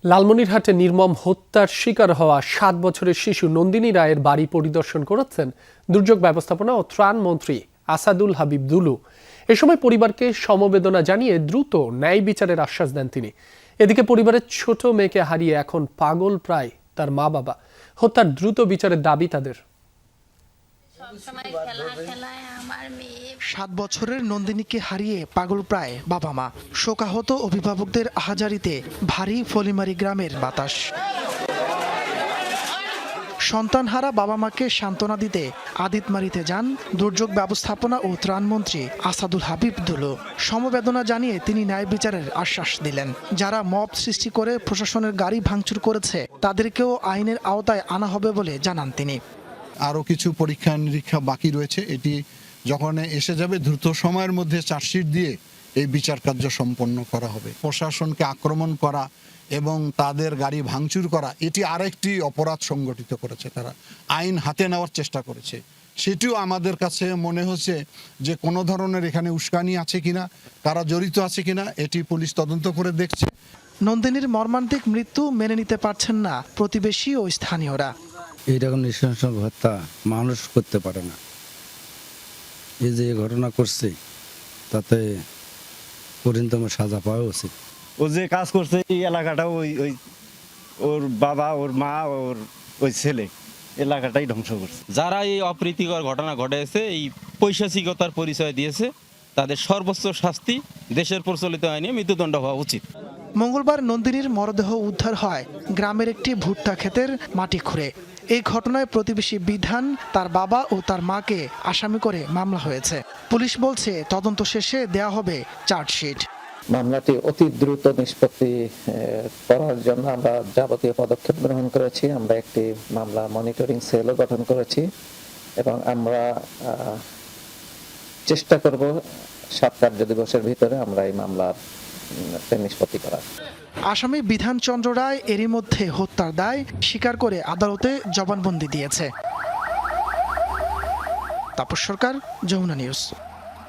লালমনিরহাটে নির্মম হত্যার শিকার হওয়া 7 বছরের শিশু নন্দিনী রায়ের বাড়ি পরিদর্শন করেছেন দুর্যোগ ব্যবস্থাপনা ও ত্রাণ মন্ত্রী আসাদুল হাবিব দুলু। এ সময় পরিবারকে সমবেদনা জানিয়ে দ্রুত ন্যায় বিচারের আশ্বাস দেন তিনি। এদিকে পরিবারের ছোট মেয়েকে হারিয়ে এখন পাগল প্রায় তার মা বাবা। হত্যার দ্রুত বিচারের দাবি তাদের। 7 বছরের নন্দিনীকে হারিয়ে পাগল প্রায় বাবা মা। শোকাহত অভিভাবকদের আহাজারিতে ভারী ফলিমারি গ্রামের বাতাস। সন্তানহারা বাবা মাকে সান্ত্বনা দিতে আদিতমারিতে যান দুর্যোগ ব্যবস্থাপনা ও ত্রাণমন্ত্রী আসাদুল হাবিব দুলু। সমবেদনা জানিয়ে তিনি ন্যায় বিচারের আশ্বাস দিলেন। যারা মব সৃষ্টি করে প্রশাসনের গাড়ি ভাঙচুর করেছে তাদেরকেও আইনের আওতায় আনা হবে বলে জানান তিনি। আরও কিছু পরীক্ষা নিরীক্ষা বাকি রয়েছে, এটি যখন এসে যাবে দ্রুত সময়ের মধ্যে চার্জশিট দিয়ে এই বিচার কার্য সম্পন্ন করা হবে। প্রশাসনকে আক্রমণ করা এবং তাদের গাড়ি ভাঙচুর করা এটি আরেকটি অপরাধ সংগঠিত করেছে, তারা আইন হাতে নেওয়ার চেষ্টা করেছে। সেটিও আমাদের কাছে মনে হচ্ছে যে কোনো ধরনের এখানে উস্কানি আছে কিনা, তারা জড়িত আছে কিনা এটি পুলিশ তদন্ত করে দেখছে। নন্দিনীর মর্মান্তিক মৃত্যু মেনে নিতে পারছেন না প্রতিবেশী ও স্থানীয়রা। এইরকম নৃশংস হত্যা মানুষ করতে পারে না। এই যে ঘটনা করছে তাতে পরিণতম সাজা পাওয়া উচিত। ও যে কাজ করছে এই এলাকাটা ওই ওর বাবা, ওর মা, ওই ছেলে এলাকাটাই ধ্বংস করছে। যারা এই অপ্রীতিকর ঘটনা ঘটেছে, এই পৈশাচিকতার পরিচয় দিয়েছে, তাদের সর্বোচ্চ শাস্তি দেশের প্রচলিত আইনে মৃত্যুদণ্ড হওয়া উচিত। মঙ্গলবার নন্দিনীর মরদেহ উদ্ধার হয় গ্রামের একটি ভুট্টা ক্ষেতের মাটি খুঁড়ে। এই ঘটনায় প্রতিবেশী বিধান, তার বাবা ও তার মাকে আসামি করে মামলা হয়েছে। পুলিশ বলছে তদন্ত শেষে দেয়া হবে চার্জশিট। মামলাটি অতি দ্রুত নিষ্পত্তি করার জন্য আমরা যাবতীয় পদক্ষেপ গ্রহণ করেছি। আমরা একটি মামলা মনিটরিং সেলও গঠন করেছি এবং আমরা চেষ্টা করব 7 কার্যদিবসের ভিতরে আমরা এই মামলার নিষ্পত্তি করার। আসামি বিধান চন্দ্র রায় এরই মধ্যে হত্যার দায় স্বীকার করে আদালতে জবানবন্দি দিয়েছে। তাপস সরকার, যমুনা নিউজ।